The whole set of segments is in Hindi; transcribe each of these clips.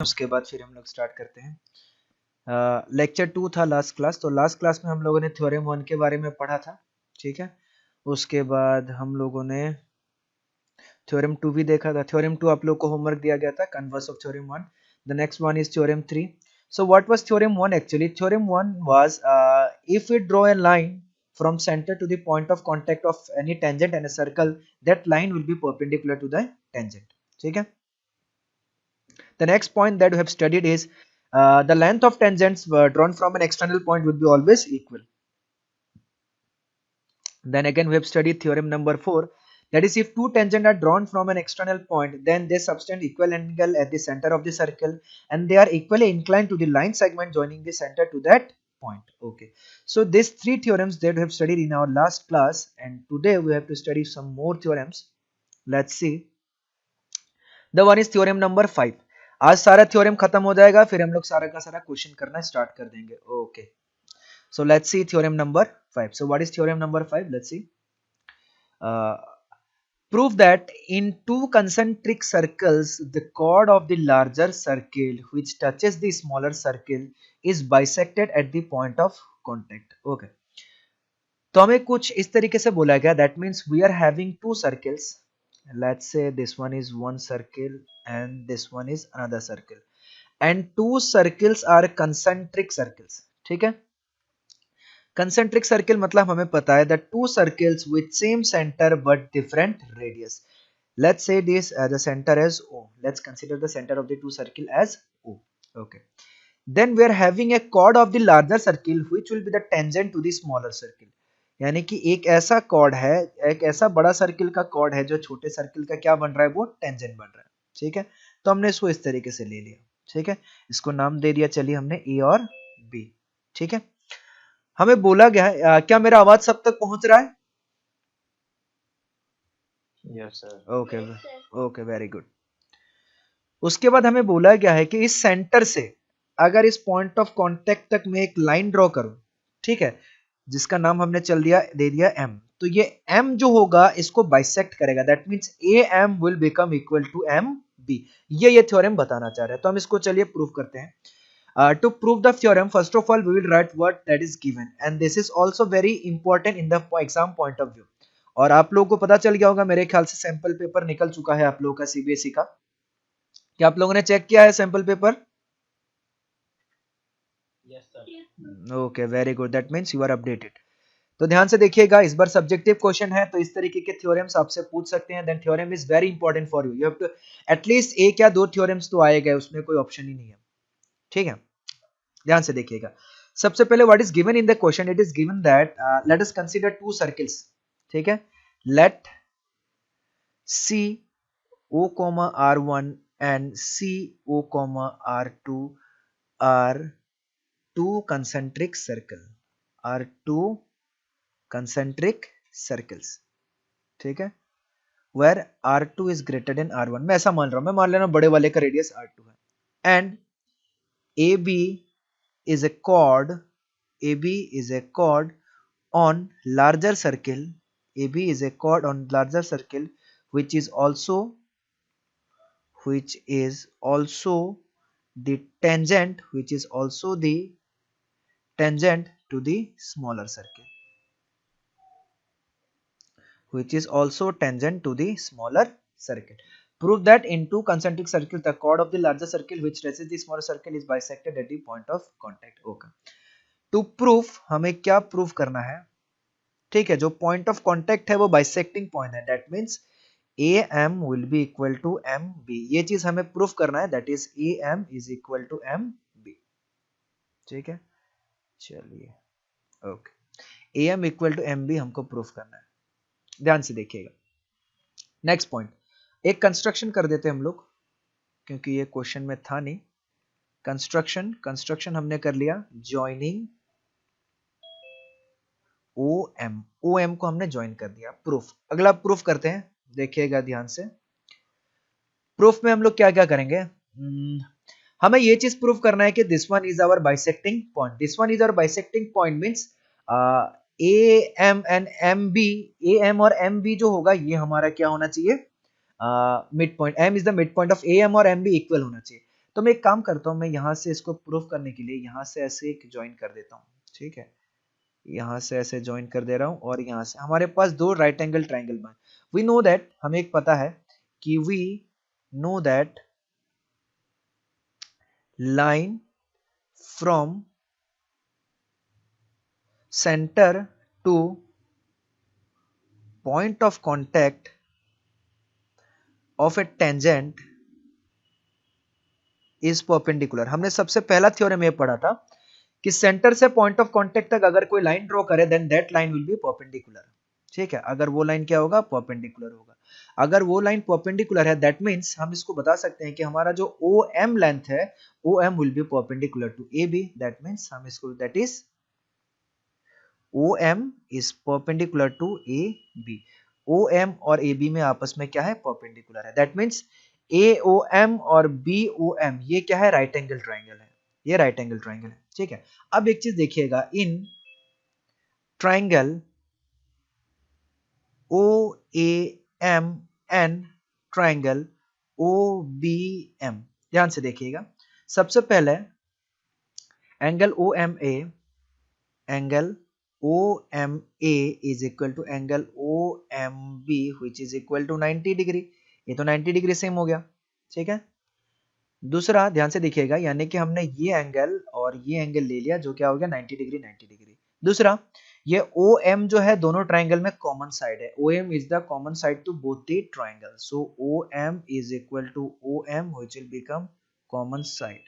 उसके बाद फिर हम लोग स्टार्ट करते हैं। लेक्चर 2 था लास्ट क्लास। तो लास्ट क्लास में हम लोगों ने थ्योरम 1 के बारे में पढ़ा था, ठीक है। उसके बाद हम लोगों ने थ्योरम 2 भी देखा था। थ्योरम 2 आप लोग को होमवर्क दिया गया था, converse of theorem 1। The next one is theorem 3। So what was theorem 1 actually? Theorem 1 was if we draw a line from center to the point of contact of any tangent and a circle, that line will be perpendicular to the tangent. ठीक है। The next point that we have studied is the length of tangents drawn from an external point would be always equal. Then again we have studied theorem number 4, that is if two tangents are drawn from an external point, then they subtend equal angle at the center of the circle and they are equally inclined to the line segment joining the center to that point. Okay, so these three theorems that we have studied in our last class, and today we have to study some more theorems. Let's see. The one is theorem number 5. आज सारा थ्योरम खत्म हो जाएगा, फिर हम लोग सारा का सारा क्वेश्चन करना स्टार्ट कर देंगे। Okay, so let's see theorem number 5. So what is theorem number 5? Let's see. Prove that in two concentric circles the chord of the larger circle which touches the smaller circle is bisected at the point of contact. Okay, तो हमें कुछ इस तरीके से बोला गया, that means we are having two circles. Let's say this one is one circle and this one is another circle, and two circles are concentric circles. ठीक है। कंसेंट्रिक सर्किल मतलब हमें पता है that two circles with same center but different radius. Let's say this the center as O. Let's consider the center of the two circle as O. Okay. Then we are having a chord of the larger circle which will be the tangent to the smaller circle. यानी कि एक ऐसा chord है, एक ऐसा बड़ा सर्किल का chord है जो छोटे सर्किल का क्या बन रहा है, वो टेंजेंट बन रहा है। ठीक है, तो हमने इसको इस तरीके से ले लिया। ठीक है, इसको नाम दे दिया चलिए हमने A और B। ठीक है, हमें बोला गया है, क्या मेरा आवाज सब तक पहुंच रहा है? Yes sir. Okay okay, very good. उसके बाद हमें बोला गया है कि इस सेंटर से अगर इस पॉइंट ऑफ कांटेक्ट तक मैं एक लाइन ड्रॉ करूं, ठीक है, जिसका नाम हमने चल दिया दे दिया m, तो ये m जो होगा इसको बाइसेक्ट करेगा। That means am will become equal to mb। ये थ्योरम बताना चाह रहे हैं, तो हम इसको चलिए प्रूव करते हैं। To prove the theorem, first of all we will write what that is given, and this is also very important in the exam point of view. और आप लोगों को पता चल गया होगा, मेरे ख्याल से सैंपल पेपर निकल चुका है आप लोगों का सीबीएसई का। क्या आप लोगों ने चेक किया है sample paper? Yes sir. Okay, very good, that means you are updated. तो ध्यान से देखिएगा, इस बार सब्जेक्टिव क्वेश्चन है, तो इस तरीके के थ्योरम्स आपसे पूछ सकते हैं। Then theorem is very important for you, you have to at least एक या दो थ्योरम्स तो आएगा, उसमें कोई ऑप्शन ही नहीं है। ठीक है, ध्यान से देखिएगा। सबसे पहले what is given in the question, it is given that let us consider to circles. ठीक है, let see O, R1 and CO, R2 are two concentric circles, ठीक है, where R2 is greater than R1। मैं ऐसा मान रहा हूं, मैं मान ले रहा हूं बड़े वाले का रेडियस R2 है, and AB is a chord on larger circle, AB is a chord on larger circle which is also the tangent to the smaller circle, prove that in two concentric circles the chord of the larger circle which traces the smaller circle is bisected at the point of contact. Okay, to prove हमें क्या प्रूव करना है? ठीक है, जो पॉइंट ऑफ कॉन्टेक्ट है वो बाइसेक्टिंग पॉइंट है, that means AM will be equal to MB। ये चीज हमें प्रूफ करना है, that is AM is equal to MB। ठीक है, चलिए okay, AM equal to MB हमको प्रूफ करना है। ध्यान से देखिएगा, नेक्स्ट पॉइंट, एक कंस्ट्रक्शन कर देते हम लोग, क्योंकि ये क्वेश्चन में था नहीं। कंस्ट्रक्शन हमने कर लिया, ज्वाइनिंग OM को हमने ज्वाइन कर दिया। प्रूफ, अगला प्रूफ करते हैं, देखिएगा ध्यान से। प्रूफ में हम लोग क्या क्या करेंगे, हमें ये चीज प्रूफ करना है कि this one is our bisecting point. This one is our bisecting point means AM and MB, AM और MB जो होगा ये हमारा क्या होना चाहिए, mid point. M is the mid point of AM और MB इक्वल होना चाहिए। तो मैं एक काम करता हूँ, मैं यहाँ से इसको प्रूफ करने के लिए यहाँ से ऐसे एक ज्वाइन कर देता हूँ, ठीक है, यहाँ से ऐसे ज्वाइन कर दे रहा हूँ और यहाँ से हमारे पास दो राइट एंगल ट्राइंगल बने। वी नो दैट, हमें एक पता है कि we know that line from centre to point of contact of a tangent is perpendicular. हमने सबसे पहला थ्योरम ये पढ़ा था कि सेंटर से पॉइंट ऑफ कांटेक्ट तक अगर कोई लाइन ड्रॉ करे then that line will be perpendicular, ठीक है। अगर वो लाइन क्या होगा, परपेंडिकुलर होगा। अगर वो लाइन परपेंडिकुलर है दैट मींस हम इसको बता सकते हैं कि हमारा जो ओ एम लेंथ है, O M will be perpendicular to A B, that means हम इसको, that is O M is perpendicular to A B. O M और ए बी में आपस में क्या है, परपेंडिकुलर है, that means A O M और बी ओ एम ये क्या है, राइट एंगल ट्राइंगल है, ये राइट एंगल ट्राइंगल है, ठीक है। अब एक चीज देखिएगा, in triangle O A M and triangle O B M, ध्यान से देखिएगा, सबसे पहले angle O M A, angle O M A is equal to angle O M B which is equal to 90 degree, ये तो 90 डिग्री सेम हो गया, ठीक है। दूसरा ध्यान से देखिएगा, यानी कि हमने ये एंगल और ये एंगल ले लिया जो क्या हो गया 90 डिग्री 90 डिग्री। दूसरा ये ओ एम जो है दोनों ट्राइंगल में कॉमन साइड है, O M is the common side to both the triangle, so O M is equal to O M which will become common side,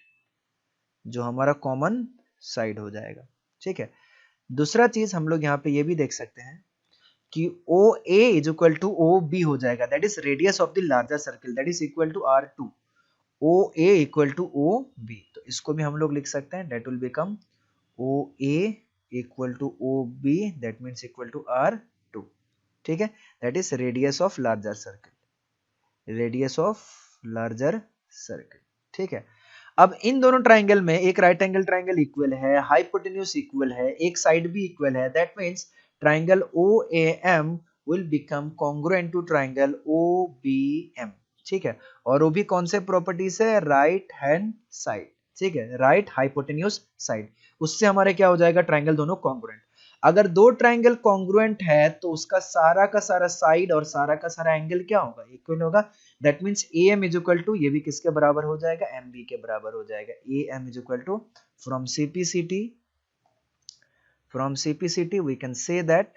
जो हमारा कॉमन साइड हो जाएगा, ठीक है। दूसरा चीज हम लोग यहाँ पे ये भी देख सकते हैं कि O A is equal to O B हो जाएगा, that is radius of the larger circle, that is equal to R two, O A equal to O B, तो इसको भी हम लोग लिख सकते हैं, that will become O A equal to O B, that means equal to R two, ठीक है, that is radius of larger circle, radius of larger circle, ठीक है। अब इन दोनों ट्राइंगल में एक राइट एंगल ट्राइंगल इक्वल है, हाइपोटेन्यूज इक्वल है, एक साइड भी इक्वल है, that means triangle O A M will become congruent to triangle O B M, ठीक है। और वो भी कौन से प्रॉपर्टीज है, राइट हैंड साइड, ठीक है, राइट हाइपोटेन्यूज साइड, उससे हमारे क्या हो जाएगा, ट्राइंगल दोनों कॉन्ग्रुएंट। अगर दो ट्राइंगल कॉन्ग्रुएंट है तो उसका सारा का सारा साइड और सारा का सारा एंगल क्या होगा, इक्वल होगा, that means A M is equal to, ये भी किसके बराबर हो जाएगा, एम बी के बराबर हो जाएगा, A M is equal to, from CPCT, from CPCT we can say that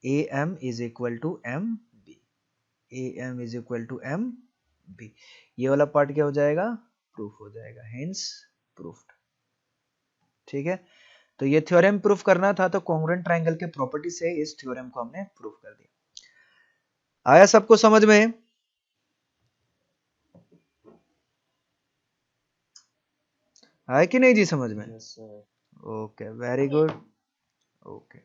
A M is equal to M B, A M is equal to M B, ये वाला पार्ट क्या हो जाएगा, प्रूफ हो जाएगा, हेंस प्रूफ्ड, ठीक है। तो ये थ्योरम प्रूफ करना था, तो कॉन्ग्रुएंट ट्राइंगल के प्रॉपर्टी से इस थ्योरम को हमने प्रूफ कर दिया। आया सबको समझ में, आया कि नहीं जी समझ में, Yes, sir. Okay very good, okay.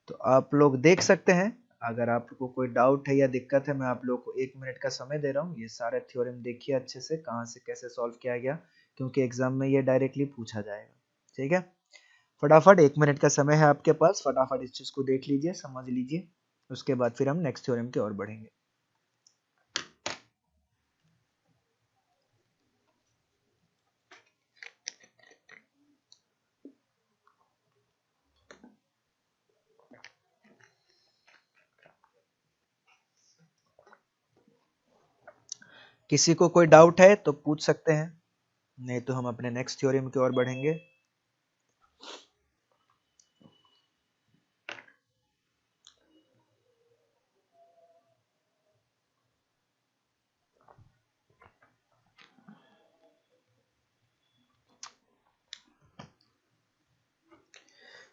तो आप लोग देख सकते हैं, अगर आपको कोई डाउट है या दिक्कत है, मैं आप लोग को 1 मिनट का समय दे रहा हूँ, ये सारे थ्योरम देखिए अच्छे से कहाँ से कैसे सॉल्व किया गया, क्योंकि एग्जाम में ये डायरेक्टली पूछा जाएगा, ठीक है। फटाफट 1 मिनट का समय है आपके पास, फटाफट इस चीज को देख लीजिए, समझ लीजिए, उसके बाद फिर हम नेक्स्ट थ्योरम की ओर बढ़ेंगे। किसी को कोई डाउट है तो पूछ सकते हैं, नहीं तो हम अपने नेक्स्ट थ्योरम की ओर बढ़ेंगे।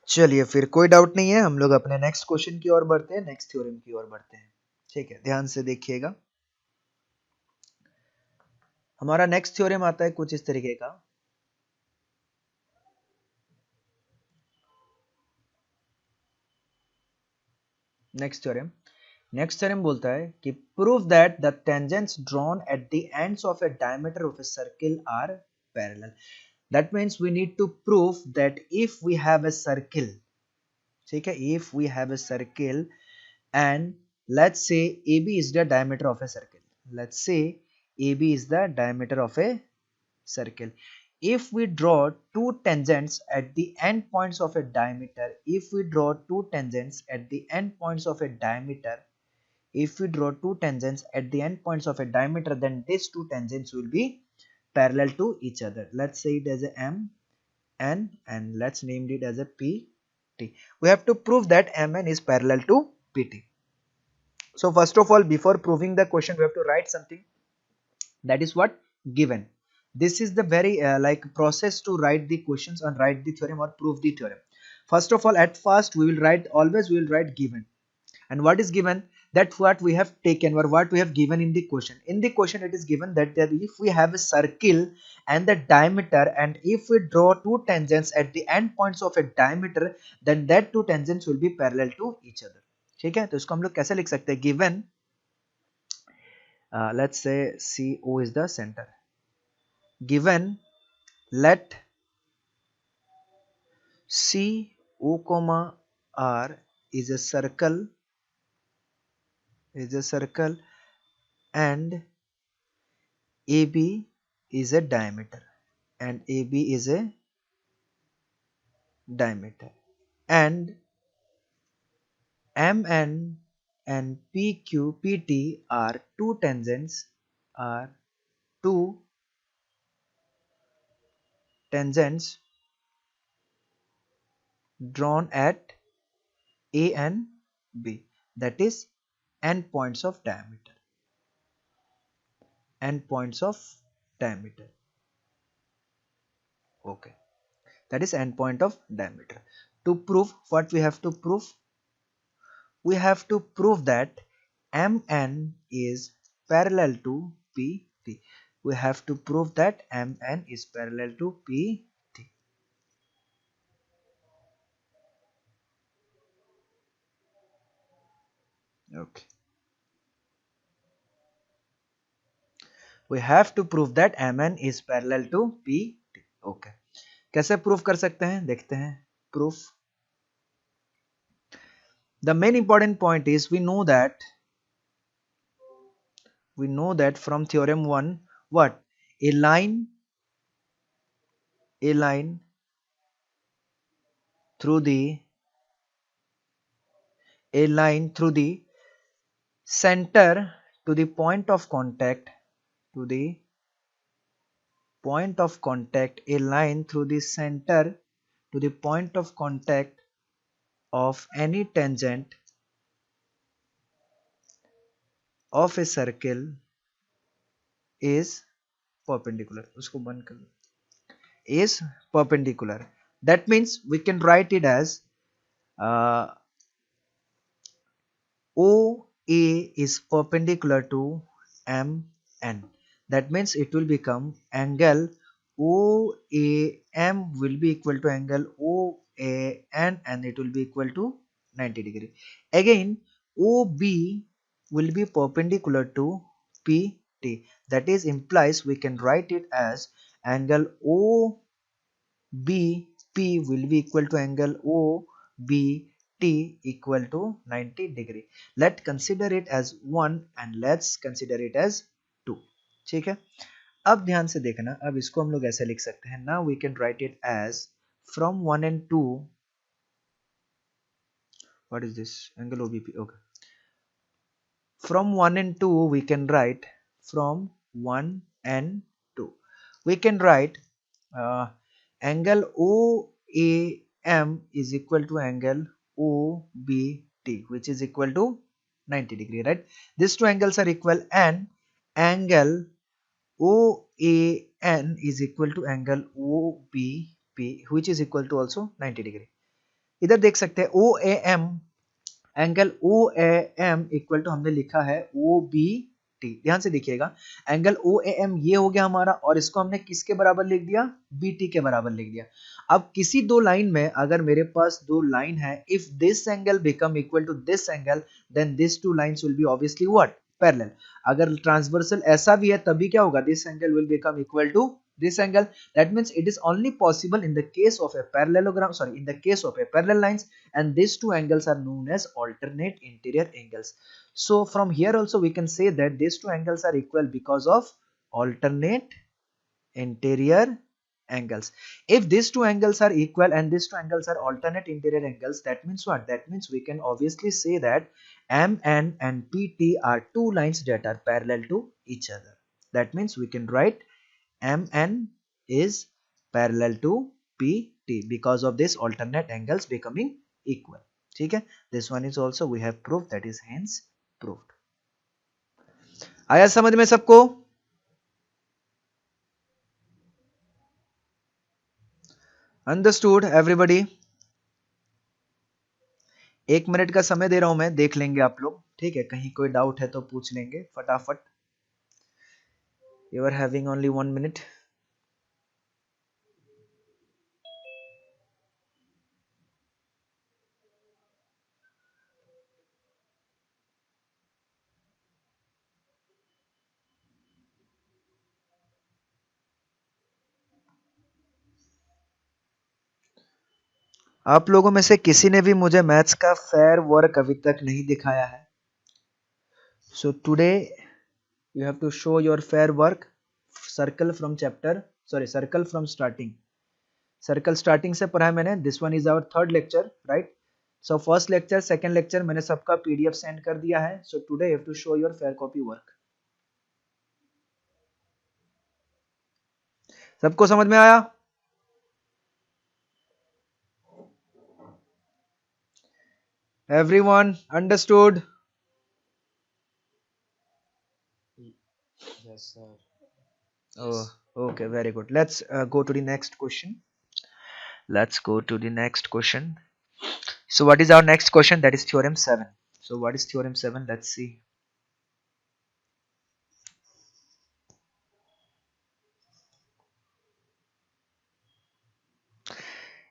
चलिए फिर कोई डाउट नहीं है, हम लोग अपने नेक्स्ट क्वेश्चन की ओर बढ़ते हैं, नेक्स्ट थ्योरम की ओर बढ़ते हैं, ठीक है। ध्यान से देखिएगा, हमारा नेक्स्ट थ्योरम आता है कुछ इस तरीके का, नेक्स्ट थ्योरम बोलता है कि prove that the tangents drawn at the ends of a diameter of a circle are parallel, that means we need to prove that if we have a circle, ठीक है, if we have a circle and let's say AB is the diameter of a circle, let's say AB is the diameter of a circle. If we draw two tangents at the end points of a diameter, if we draw two tangents at the end points of a diameter, if we draw two tangents at the end points of a diameter, then these two tangents will be parallel to each other. Let's say it as a M N and let's name it as a P T. We have to prove that MN is parallel to PT. So first of all, before proving the question, we have to write something. That is what? Given. This is the very like process to write the questions and write the theorem or prove the theorem. First of all, at first we will write, always we will write given. And what is given? That's what we have taken or what we have given in the question. In the question it is given that if we have a circle and the diameter, and if we draw two tangents at the end points of a diameter, then that two tangents will be parallel to each other. ठीक है, तो इसको हम लोग कैसे लिख सकते हैं? Given let's say CO is the center. Given let CO comma R is a circle and AB is a diameter and MN and PT are two tangents drawn at A and B, that is endpoints of diameter. Okay, that is endpoint of diameter. To prove, what we have to prove? We have to prove that MN is parallel to PT. We have to prove that MN is parallel to PT. Okay. We have to prove that MN is parallel to PT. Okay. कैसे प्रूफ कर सकते हैं? देखते हैं. Proof. The main important point is we know that from theorem 1, what? A line through the center to the point of contact, a line through the center to the point of contact of any tangent of a circle is perpendicular. उसको बंद कर लो. Is perpendicular. That means we can write it as OA is perpendicular to MN. That means it will become angle OAM will be equal to angle OAN and it will be equal to 90 degree. Again, OB will be perpendicular to PT. That is implies we can write it as angle OBP will be equal to angle OBT equal to 90 degree. Let's consider it as 1 and let's consider it as 2. ठीक है. अब ध्यान से देखना, अब इसको हम लोग ऐसे लिख सकते हैं. Now we can write it as from 1 and 2. What is this? Angle OBP. Okay. From 1 and 2 we can write from 1 and 2. We can write angle OAM is equal to angle OBT, which is equal to 90 degree, right? These two angles are equal and angle OAN is equal to angle OBP, which is equal to also 90 degree. इधर देख सकते हैं OAM, angle OAM equal to हमने लिखा है OBT. ध्यान से देखिएगा, एंगल OAM ये हो गया हमारा और इसको हमने किसके बराबर लिख दिया? BT के बराबर लिख दिया. अब किसी दो लाइन में अगर मेरे पास दो लाइन है, if this angle become equal to this angle, then this two lines will be obviously what? Parallel. अगर ट्रांसवर्सल ऐसा भी है तभी क्या होगा? This angle will become equal to this angle. That means it is only possible in the case of a parallelogram, in the case of a parallel lines, and these two angles are known as alternate interior angles. So from here also we can say that these two angles are equal because of alternate interior angles. If these two angles are equal and these two angles are alternate interior angles, that means what? That means we can obviously say that MN and PT are two lines that are parallel to each other. That means we can write MN is parallel to PT because of this alternate angles becoming equal. Okay? This one is also we have proved, that is hence proved. आया समझ में सबको? Understood everybody? 1 मिनट का समय दे रहा हूं मैं, देख लेंगे आप लोग, ठीक है? कहीं कोई डाउट है तो पूछ लेंगे फटाफट. You are having only 1 minute. आप लोगों में से किसी ने भी मुझे मैथ्स का फेयर वर्क अभी तक नहीं दिखाया है. So today you have to show your fair work. Circle from chapter, sorry, circle from starting. Circle starting से पढ़ा है मैंने. This one is our third lecture, right? So first lecture, second lecture मैंने सबका PDF send कर दिया है. So today you have to show your fair copy work. सबको समझ में आया? Everyone understood? Yes, sir. Oh, okay, very good. Let's go to the next question. Let's go to the next question. So what is our next question? That is theorem 7. So what is theorem 7? Let's see.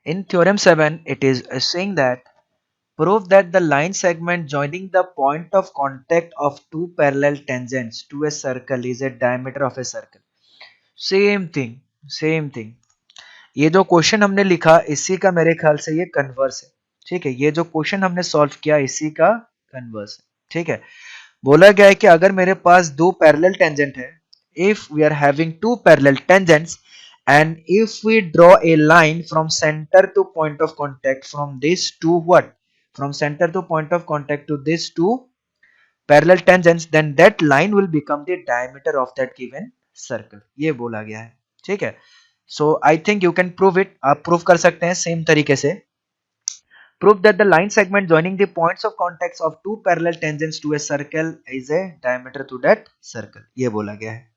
In theorem 7, it is saying that prove that the line segment joining the point of contact of two parallel tangents to a circle is a diameter of a circle. Same thing, same thing. ये जो क्वेश्चन हमने लिखा इसी का मेरे ख्याल से ये कन्वर्स है. ठीक है, ये जो क्वेश्चन हमने सॉल्व किया इसी का कन्वर्स है. ठीक है, बोला गया है कि अगर मेरे पास दो पैरेलल टेंजेंट है, if we are having two parallel tangents and if we draw a line from center to point of contact from these two what, from center to point of contact to these two parallel tangents, then that line will become the diameter of that given circle. ये बोला गया है. ठीक है, so I think you can prove it. आप प्रूव कर सकते हैं सेम तरीके से. Prove that the line segment joining the points of contacts of two parallel tangents to a circle is a diameter to that circle. ये बोला गया है.